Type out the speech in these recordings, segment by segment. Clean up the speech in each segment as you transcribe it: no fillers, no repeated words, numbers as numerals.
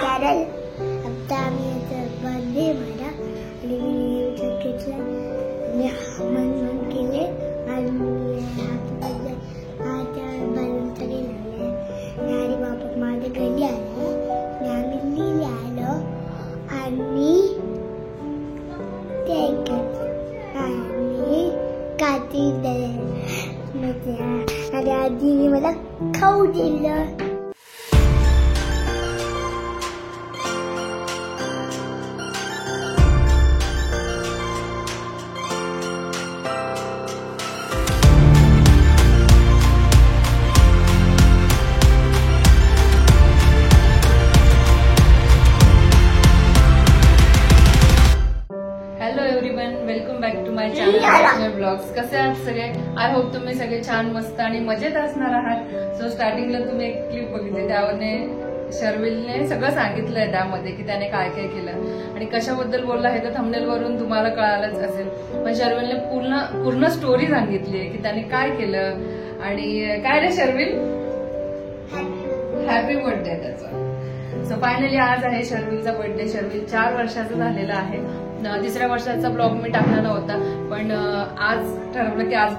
Carol आता आम्ही birthday माझा आणि मी मन केले आणि बलून तरी लावले आणि बाबा माझ्या घरी आले आम्ही लिहिले आलो आणि ते आणि काठी आणि आजीने मला खाऊ दिलं. Hello everyone, welcome back to my channel blogs. कसे आहात सगळे? आय होप तुम्ही सगळे छान मस्त आणि मजेत असणार आहात. सो स्टार्टिंगला तुम्ही एक क्लिप बघितली, त्यावरने शर्विलने सगळं सांगितलंय त्यामध्ये की त्याने काय काय केलं आणि कशाबद्दल बोलला हे तर थंबनेल वरून तुम्हाला कळालंच असेल. पण शर्विलने पूर्ण स्टोरी सांगितली आहे की त्याने काय केलं आणि काय रे शर्विल, हॅपी बर्थडे त्याचा. सो फायनली आज आहे शर्विलचा बर्थडे. शर्विल 4 वर्षाचा झालेला आहे. 3ऱ्या वर्षाचा ब्लॉग मी टाकणार होता, पण आज ठरवलं की आज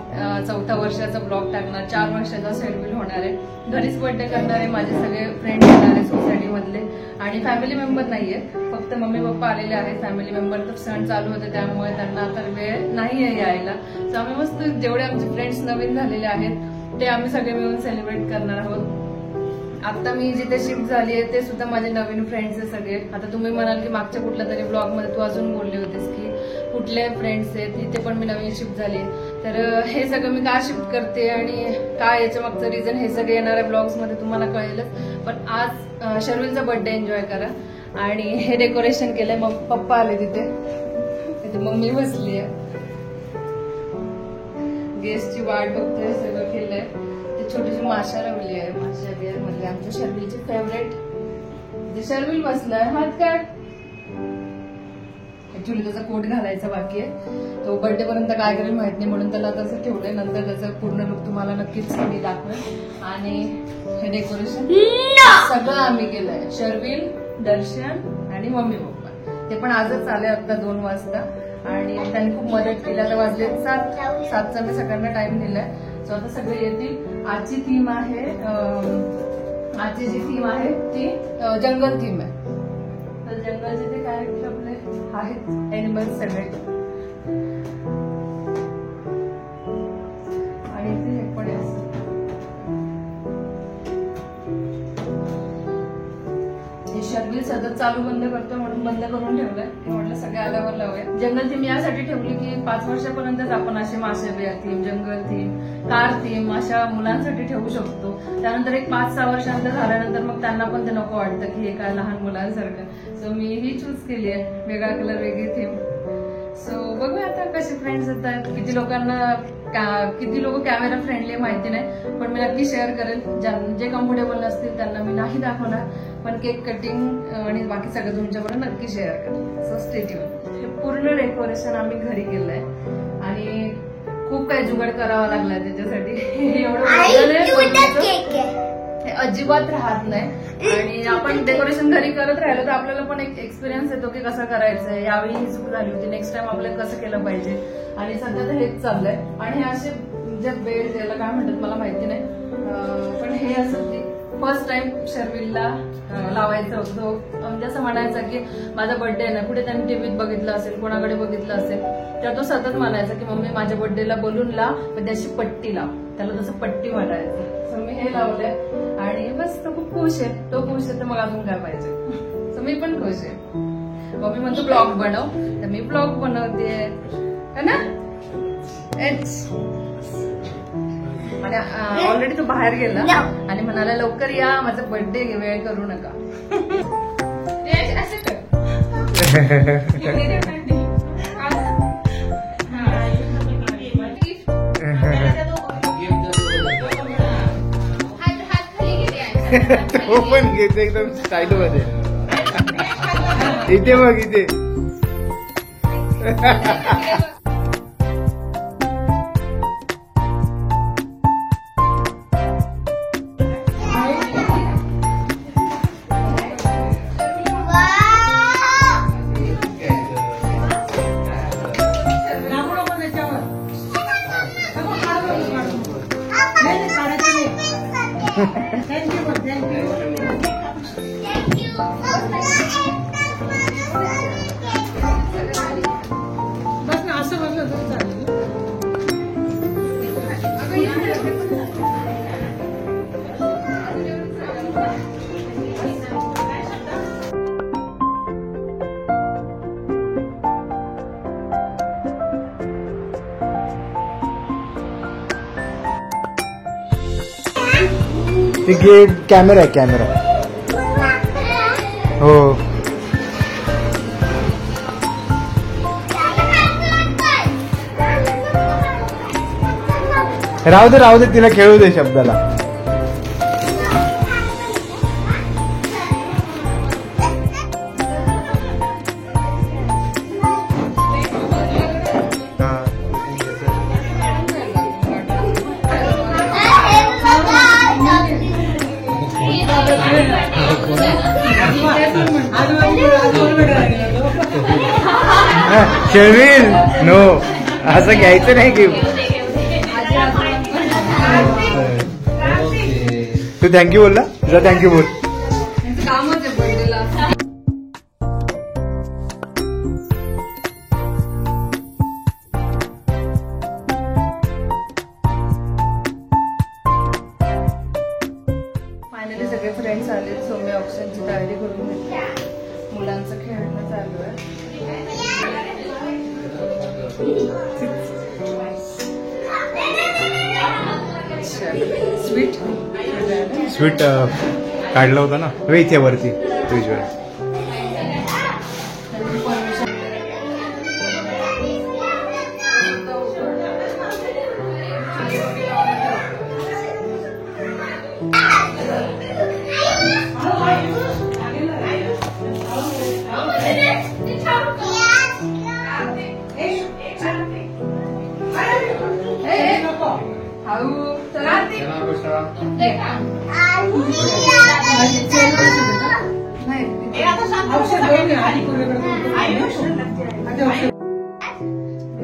4थ्या वर्षाचा ब्लॉग टाकणार. 4 वर्षाचा शर्विल होणार आहे. घरीच बर्थडे करणार आहे. माझे सगळे फ्रेंड्स येणार आहे सोसायटी मधले आणि फॅमिली मेंबर नाहीये, फक्त मम्मी पप्पा आलेले आहेत. फॅमिली मेंबर तर सण चालू होते त्यामुळे त्यांना तर वेळ नाहीये यायला. सो आम्ही मस्त जेवढे आमचे फ्रेंड्स नवीन झालेले आहेत ते आम्ही सगळे मिळून सेलिब्रेट करणार आहोत. आता मी जिथे शिफ्ट झाली आहे ते सुद्धा माझे नवीन फ्रेंड्स आहे सगळे. आता तुम्ही म्हणाल की मागच्या कुठल्या तरी ब्लॉग मध्ये तू अजून बोलली होतीस की कुठले फ्रेंड्स आहेत, तिथे पण मी नवीन शिफ्ट झाली आहे. तर हे सगळं मी का शिफ्ट करते आणि काय याच्या मागचं रिझन हे सगळे येणाऱ्या ब्लॉग्स मध्ये तुम्हाला कळेलच. पण आज शर्विलचा बर्थडे एन्जॉय करा. आणि हे डेकोरेशन केलंय, मग पप्पा आले तिथे मम्मी बसली आहे, गेस्टची वाट बघतोय. सगळं केलंय. छोटीशी माशा लावली आहे, माशा बिअर मधली आमच्या शर्विलची फेवरेट. शर्विल बसलाय, हात काढ. ऍक्च्युली त्याचा कोट घालायचा बाकी आहे. तो बर्थडे पर्यंत काय करेल माहित नाही, म्हणून त्याला तसं ठेवलंय. नंतर त्याचं पूर्ण लुक तुम्हाला नक्कीच मी दाखवेल. आणि हे डेकोरेशन सगळं आम्ही केलंय, शर्विल, दर्शन आणि मम्मी पप्पा. ते पण आजच आले आता 2 वाजता आणि त्यांनी खूप मदत केली. आता वाजले 7चा मी सगळ्यांना टाइम दिलाय. सो आता सगळे येतील. आजची थीम आहे, आजची जी थीम आहे ती जंगल थीम आहे. तर जंगलचे ते कॅरेक्टर आपले आहेत, एनिमल्स सगळे. आणि ते हे पण शर्विल सतत चालू बंद करतो म्हणून बंद करून ठेवलंय. म्हटलं सगळे आल्यावर लावूया. जंगल थीम यासाठी ठेवली की 5 वर्षापर्यंतच आपण असे मासे बिया थीम, जंगल थीम, कार थीम अशा मुलांसाठी ठेवू शकतो. त्यानंतर एक 5-6 वर्षांतर झाल्यानंतर मग त्यांना पण ते नको वाटतं की हे काय लहान मुलांसारखं. सो मी ही चूज केली आहे, वेगळा कलर, वेगळी थीम. सो बघूया आता कसे फ्रेंड्स येतात, किती लोक कॅमेरा फ्रेंडली माहिती नाही, पण मी नक्की शेअर करेल. जे कम्फर्टेबल नसतील त्यांना मी नाही दाखवणार, पण केक कटिंग आणि बाकी सगळं तुमच्याबरोबर नक्की शेअर करेल. So stay tune. हे पूर्ण डेकोरेशन आम्ही घरी केलंय आणि खूप काही जुगाड करावा लागलाय त्याच्यासाठी. एवढं हे अजिबात राहत नाही. आणि आपण डेकोरेशन घरी करत राहिलो तर आपल्याला पण एक एक्सपिरियन्स येतो की कसं करायचंय. यावेळी ही चूक झाली होती, नेक्स्ट टाइम आपल्याला कसं केलं पाहिजे. आणि सध्या तर हेच चाललंय. आणि हे असे जे बेड याला काय म्हणतात मला माहिती नाही, पण हे असं फर्स्ट टाइम शर्विलला लावायचं होतं. म्हणजे असं म्हणायचं की माझा बर्थडे आहे ना, कुठे त्यांनी टीव्हीत बघितलं असेल, कोणाकडे बघितलं असेल, तर तो सतत म्हणायचा की मम्मी माझ्या बर्थडेला बलून लाव, पण त्याची पट्टी लाव. त्याला तसं पट्टी म्हणायचं. सो मी हे लावलंय आणि बस तो खूप खुश आहे. तो खुश आहे तर मग अजून काय पाहिजे. सो मी पण खुश आहे. मम्मी म्हणतो ब्लॉग बनव, तर मी ब्लॉग बनवते ना. आणि ऑलरेडी तो बाहेर गेला आणि म्हणाला लवकर या, माझा बर्थडे वेळ करू नका. असं कर. तो पण घेते एकदम स्टाईल मध्ये. इथे बघ, इथे बस ना असं बसलं तरी चालेल. ते कॅमेरा आहे कॅमेरा. हो राहू दे तिला खेळू दे शब्दाला. शर्विल नो असं घ्यायचं नाही की तू थँक्यू बोलला तुझा थँक्यू बोल. कामच आहे बर्थडेला. फायनली सगळे फ्रेंड्स आले. सो मी ऑप्शनची तयारी करून घेतली. मुलांचं खेळणं चालू आहे. स्वीट काढला होता ना इथे वरती फ्रीजवर.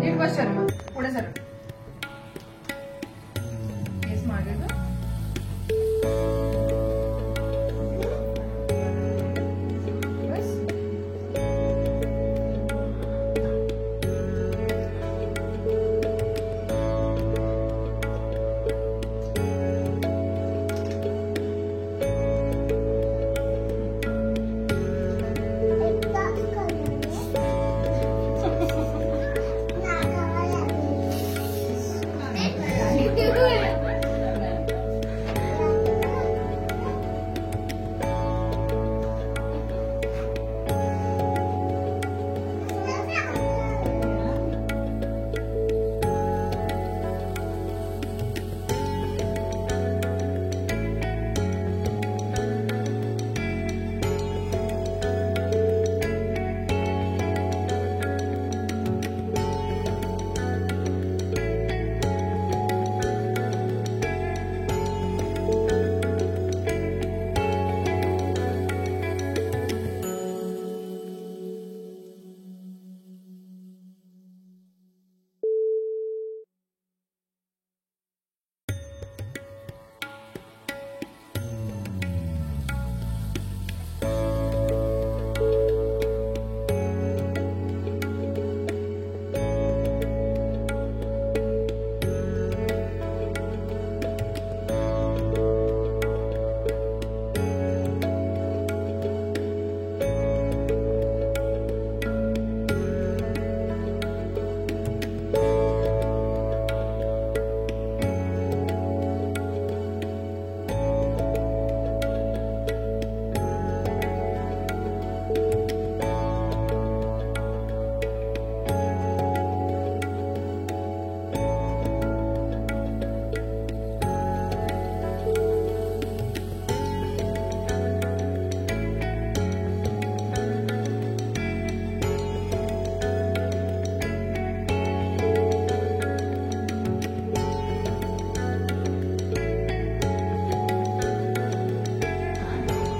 नीट बस शर्मा पुढे सर. केस मागे का बस.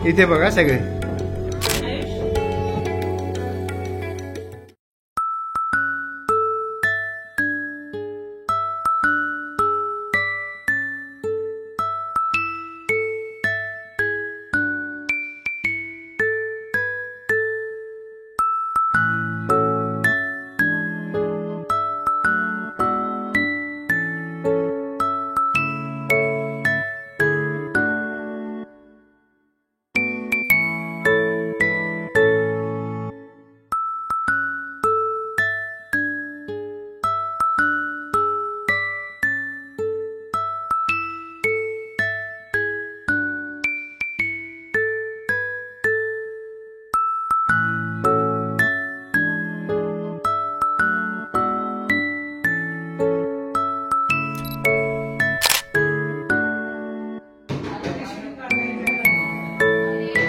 इथे बघा सगळे.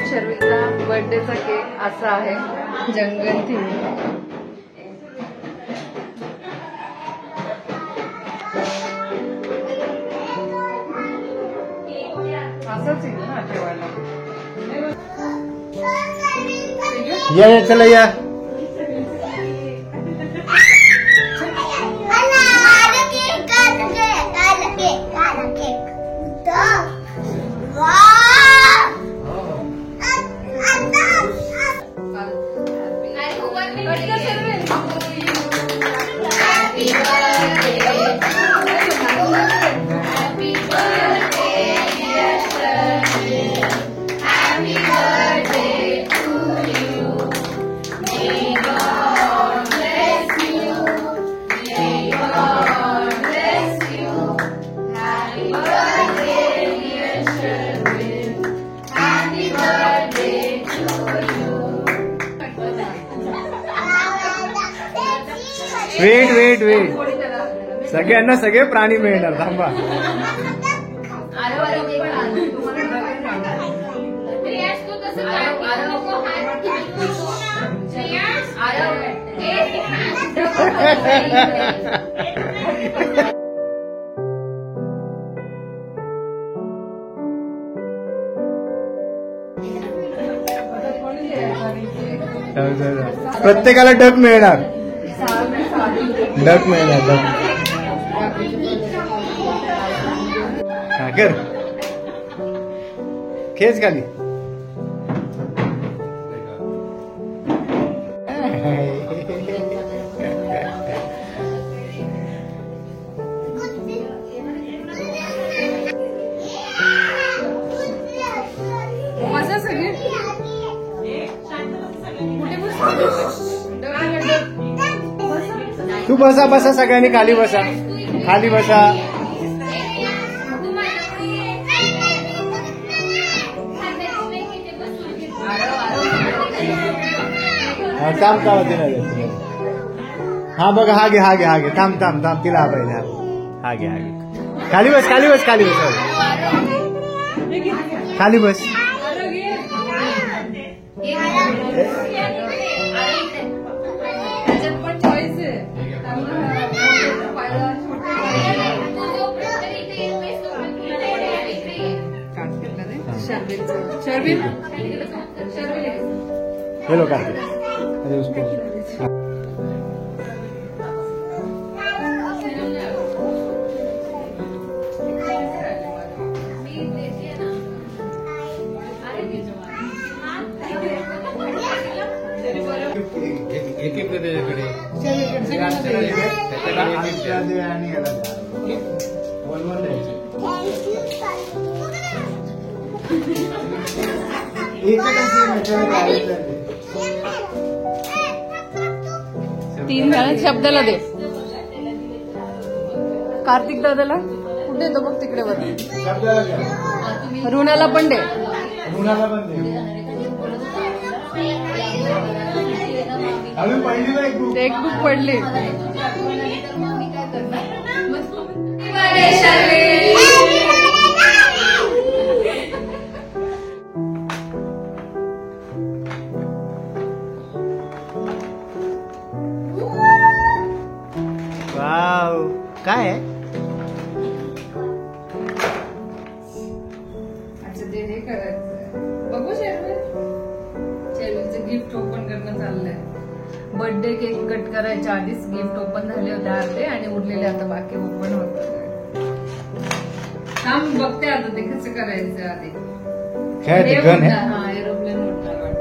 शर्विलचा बर्थडेचा केक असा आहे, जंगल थीम. असंच आहे ना ठेवायला. या चला या. वेट वेट वेट, सगळ्यांना सगळे प्राणी मिळणार. थांबा. प्रत्येकाला डक मिळणार. डक मिळणार. डक हा कर, खेच खाली. तू बसा बसा, सगळ्यांनी खाली बसा. खाली बसा. थांब का होते ना. हा बघा, हा घे हा घे हा घे. थांब थांब थांब, तिला हा पाहिजे. हा घे हा घे. खाली बस खाली बस खाली बस खाली बस. हेलो कार्तिक. अरे उसको एक एक त्याच्याकडे तीन जण शब्दाला दे. कार्तिक दादाला कुठे येतो बघ तिकडे वर. रुणाला पण दे. रुणाला पण दे. अजून पहिली एक बुक पडली. वाव, काय आहे? अच्छा ते हे करायचं. बघू शेरवीचं गिफ्ट ओपन करणं चाललंय. बर्थडे केक कट करायच्या आधीच गिफ्ट ओपन झाले होते अर्धे आणि उरलेले आता बाकी ओपन होतात. थांब बघते आता ते कसं करायचं आधी. काय ते गन आहे? हा एरोप्लेन उडणार वाटतं.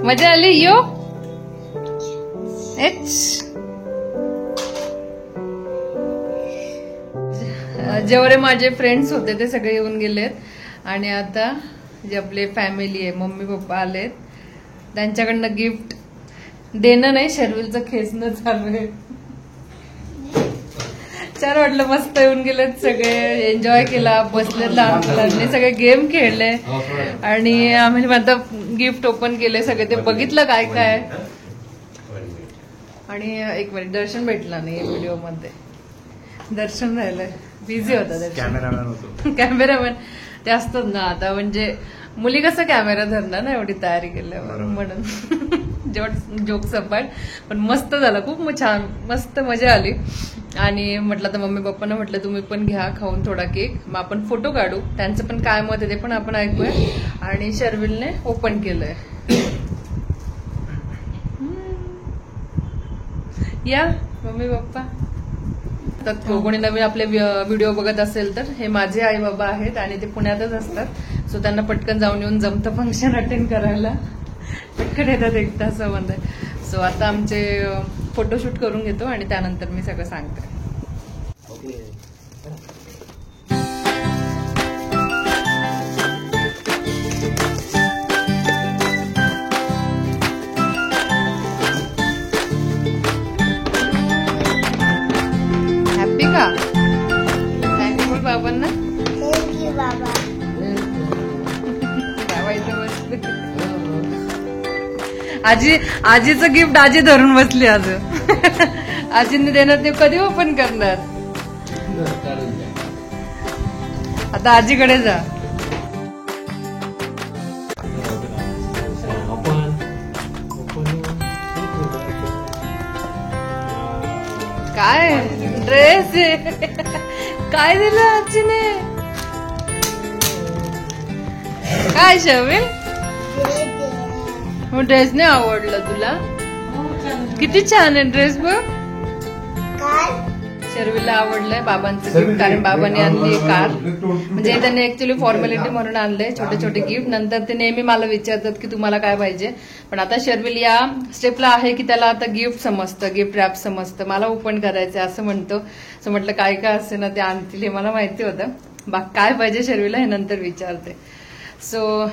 मजा आली. यो जेवढे माझे फ्रेंड्स होते ते सगळे येऊन गेलेत आणि आता जे आपले फॅमिली आहे, मम्मी पप्पा आलेत, त्यांच्याकडनं गिफ्ट देणं नाही, शर्विलचं खेचणं चालू आहे. छान वाटलं, मस्त येऊन गेलेत सगळे, एन्जॉय केला, बसले लहान मुलांनी, सगळे गेम खेळले आणि आम्ही आता गिफ्ट ओपन केले सगळे, ते बघितलं काय काय. आणि एक मिनिट, दर्शन भेटला नाही व्हिडिओ मध्ये, दर्शन राहिलंय, बिझी होता कॅमेरामॅन ते असतात ना आता, म्हणजे मुली कसं कॅमेरा धरणार ना एवढी तयारी केल्यावर, म्हणून जेवढ जोक सपाट. पण मस्त झालं, खूप छान, मस्त मजा आली. आणि म्हटलं तर मम्मी पप्पांना म्हटलं तुम्ही पण घ्या खाऊन थोडा केक, मग आपण फोटो काढू, त्यांचं पण काय मत आहे ते पण आपण ऐकूया. आणि शर्विलने ओपन केलंय. या मम्मी पप्पा, तर कोणी नवीन आपले व्हिडिओ बघत असेल तर हे माझे आई बाबा आहेत आणि ते पुण्यातच असतात, सो त्यांना पटकन जाऊन येऊन जमतं फंक्शन अटेंड करायला, पटकन येतात 1 तासामध्ये. सो आता आमचे फोटोशूट करून घेतो आणि त्यानंतर मी सगळं सांगते. हॅपी का? थँक्यू बोल बाबांना. थँक्यू बाबा. आजीचं गिफ्ट आजी धरून बसली आज. आजीने देणार ते कधी ओपन करणार? आता आजीकडे जा. काय ड्रेस आहे? काय दिलं आजीने? काय शर्विल? मग ड्रेस नाही आवडलं तुला? किती छान आहे ड्रेस बघ. शर्विलला आवडलंय बाबांचं गिफ्ट, कारण बाबांनी आणली कार, म्हणजे त्यांनी ऍक्च्युली फॉर्मॅलिटी म्हणून आणलंय छोटे छोटे गिफ्ट. नंतर ते नेहमी मला विचारतात की तुम्हाला काय पाहिजे, पण आता शर्विल या स्टेपला आहे की त्याला आता गिफ्ट समजतं, गिफ्ट रॅप समजतं, मला ओपन करायचं असं म्हणतो. सो म्हटलं काय काय असते ना ते आणतील, हे मला माहिती होतं. काय पाहिजे शर्विलला हे नंतर विचारते. सो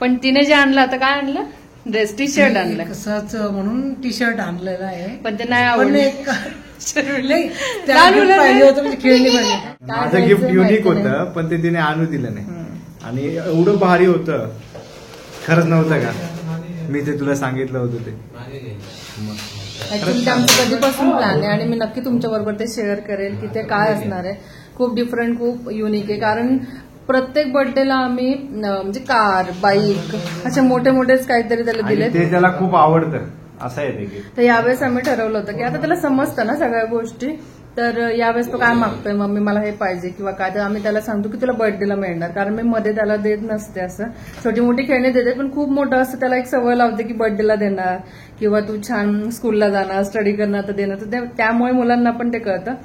पण तिने जे आणलं, आता काय आणलं? ड्रेस, टी शर्ट आणलं कसंच म्हणून टी शर्ट आणलेलं आहे, पण ते नाही आवडलं. पाहिजे होतं म्हणजे खेळली पाहिजे. माझं गिफ्ट युनिक होतं पण ते तिने आणू दिलं नाही, आणि एवढं भारी होतं, खरंच नव्हतं का? मी ते तुला सांगितलं होतं ते. ऍक्च्युली आमचं कधीपासून प्लॅन आहे आणि मी नक्की तुमच्या बरोबर ते शेअर करेल की ते काय असणार आहे. खूप डिफरंट, खूप युनिक आहे, कारण प्रत्येक बर्थडेला आम्ही म्हणजे कार, बाईक असे मोठे मोठेच काहीतरी त्याला दिले, ते त्याला खूप आवडतं असं आहे ते. तर यावेळेस आम्ही ठरवलं होतं की आता त्याला समजतं ना सगळ्या गोष्टी, तर यावेळेस तो काय मागतोय, मम्मी मला हे पाहिजे किंवा काय, तर आम्ही त्याला सांगतो की तुला बर्थडेला मिळणार, कारण मी मध्ये त्याला देत नसते. असं छोटी मोठी खेळणी देते, पण खूप मोठं असं त्याला एक सवय लावते की बर्थडेला देणार किंवा तू छान स्कूलला जाणार, स्टडी करणार तर देणार, तर त्यामुळे मुलांना पण ते कळतं.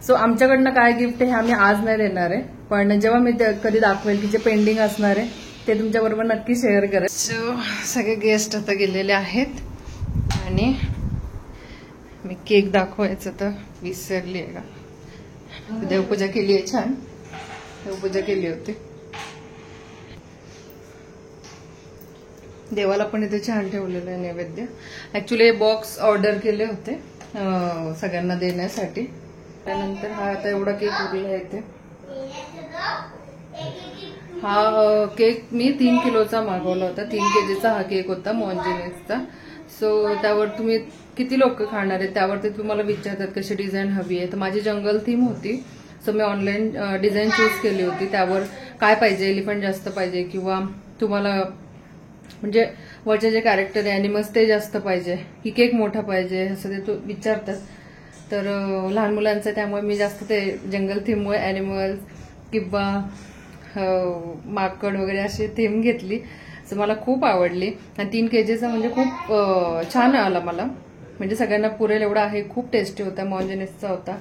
सो आमच्याकडनं काय गिफ्ट आहे हे आम्ही आज नाही देणार आहे, पण जेव्हा मी कधी दाखवेल की जे पेंडिंग असणार आहे ते तुमच्या बरोबर नक्की शेअर करेल. सो सगळे गेस्ट आता गेलेले आहेत आणि मी केक दाखवायचं तर विसरली आहे का. देवपूजा केली आहे, छान देवपूजा केली होती. देवाला पण इथे छान ठेवलेलं आहे नैवेद्य. ऍक्च्युली बॉक्स ऑर्डर केले होते सगळ्यांना देण्यासाठी, त्यानंतर हा आता एवढा केक उरला आहे इथे. हा केक मी 3 किलोचा मागवला होता, 3 केजीचा हा केक होता मॉन्जिनेसचा. सो त्यावर तुम्ही किती लोक खाणार आहेत त्यावर ते तुम्हाला विचारतात कशी डिझाईन हवी आहे, तर माझी जंगल थीम होती. सो मी ऑनलाईन डिझाईन चूज केली होती, त्यावर काय पाहिजे, एलिफंट जास्त पाहिजे किंवा तुम्हाला म्हणजे वरचे जे कॅरेक्टर आहे ॲनिमल्स ते जास्त पाहिजे की केक मोठा पाहिजे, असं ते विचारतात. तर लहान मुलांचं त्यामुळे मी जास्त ते जंगल थीममुळे ॲनिमल्स किंवा माकड वगैरे अशी थीम घेतली. सो मला खूप आवडली आणि 3 केजीचा म्हणजे खूप छान आला मला, म्हणजे सगळ्यांना पुरेल एवढा आहे. खूप टेस्टी होता, मॉन्जिनेसचा होता.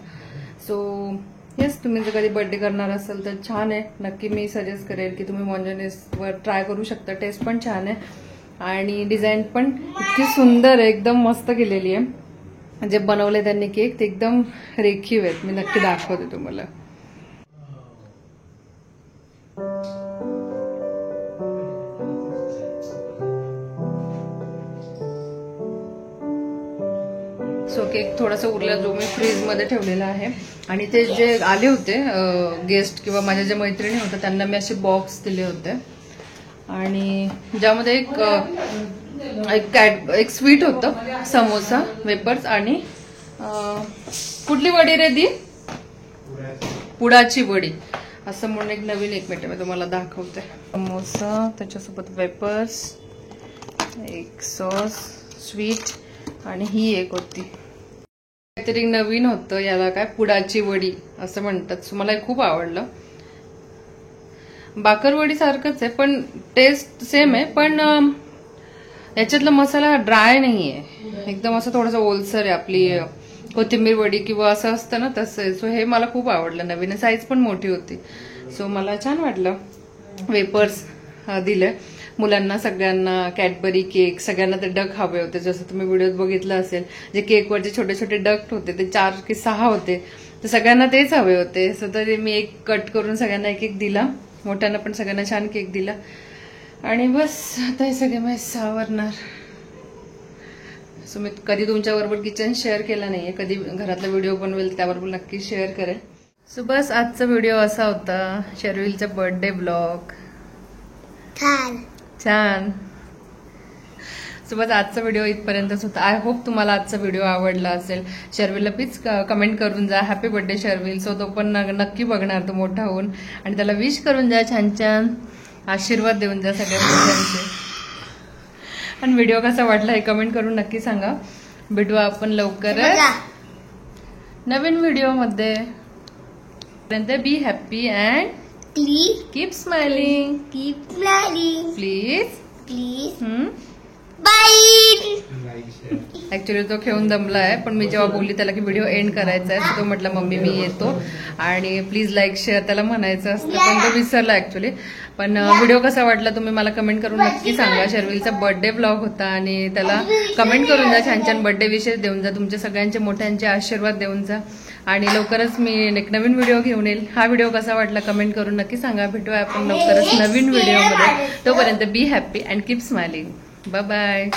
सो येस, तुम्ही जर कधी बर्थडे करणार असाल तर छान आहे, नक्की मी सजेस्ट करेल की तुम्ही मॉन्जिनेसवर ट्राय करू शकता. टेस्ट पण छान आहे आणि डिझाईन पण इतकी सुंदर आहे, एकदम मस्त केलेली आहे. जे बनवले त्यांनी केक ते एकदम रेखीव आहेत, मी नक्की दाखवते तुम्हाला. सो केक थोडासा उरला जो मी फ्रीजमध्ये ठेवलेला आहे. आणि ते जे आले होते गेस्ट किंवा माझ्या ज्या मैत्रिणी होत्या त्यांना मी असे बॉक्स दिले होते आणि ज्यामध्ये एक स्वीट होतं, समोसा, वेपर्स आणि कुठली वडी रे दी? पुडाची वडी असं म्हणून एक नवीन, एक मिनिट मी तुम्हाला दाखवते. समोसा, त्याच्यासोबत वेपर्स, एक सॉस, स्वीट आणि ही एक होती. काहीतरी नवीन होतं, याला काय पुडाची वडी असं म्हणतात. सो मला खूप आवडलं. बाकरवडी सारखंच आहे पण टेस्ट सेम आहे, पण याच्यातला मसाला ड्राय नाहीये, एकदम असं थोडंसं ओलसर आहे. आपली कोथिंबीर वडी किंवा असं असतं ना तसं. सो हे मला खूप आवडलं. नवीन साईज पण मोठी होती. सो मला छान वाटलं. वेपर्स दिले मुलांना सगळ्यांना, कॅडबरी केक, सगळ्यांना ते डक हवे होते. जसं तुम्ही व्हिडिओत बघितलं असेल, जे केकवरचे छोटे छोटे डक होते ते 4 की 6 होते, तर सगळ्यांना तेच हवे होते. सो तरी मी एक कट करून सगळ्यांना एक एक दिला. मोठ्यांना पण सगळ्यांना छान केक दिला. आणि बस आता हे सगळे माझे सावरणार. सो मी कधी तुमच्याबरोबर किचन शेअर केला नाहीये, कधी घरातला व्हिडिओ बनवेल त्याबरोबर नक्की शेअर करेल. सो बस आजचा व्हिडिओ असा होता, शर्विलचा बर्थडे ब्लॉग. छान. सो बस आजचा व्हिडिओ इथपर्यंतच होता. आय होप तुम्हाला आजचा व्हिडिओ आवडला असेल. शर्विलला प्लीज कमेंट करून जा हॅपी बर्थडे शर्विल. सो तो पण नक्की बघणार तो मोठा होऊन, आणि त्याला विश करून जा, छान छान आशीर्वाद देऊन जा सगळ्या मुलांचे. आणि व्हिडिओ कसा वाटला हे कमेंट करून नक्की सांगा. भेटू आपण लवकरच नवीन व्हिडिओमध्ये. Be happy and please keep smiling. Please please. Bye. Actually तो खेळून दमला आहे, पण मी जेव्हा बोलली त्याला की व्हिडिओ एंड करायचा आहे, तो म्हटला मम्मी मी येतो आणि प्लीज लाईक शेअर त्याला म्हणायचं असतं, पण तो विसरला ऍक्च्युली. पण व्हिडिओ कसा वाटला तुम्ही मला कमेंट करून नक्की सांगा. शर्विलचा बर्थडे ब्लॉग होता आणि त्याला कमेंट करून जा, छान छान बर्थडे विशेष देऊन जा, तुमचे सगळ्यांचे मोठ्यांचे आशीर्वाद देऊन जा. आणि लवकरच मी एक नवीन व्हिडिओ घेऊन येईल. हा व्हिडिओ कसा वाटला कमेंट करून नक्की सांगा. भेटूया आपण लवकरच नवीन व्हिडिओमध्ये. तोपर्यंत be happy and keep smiling. Bye bye.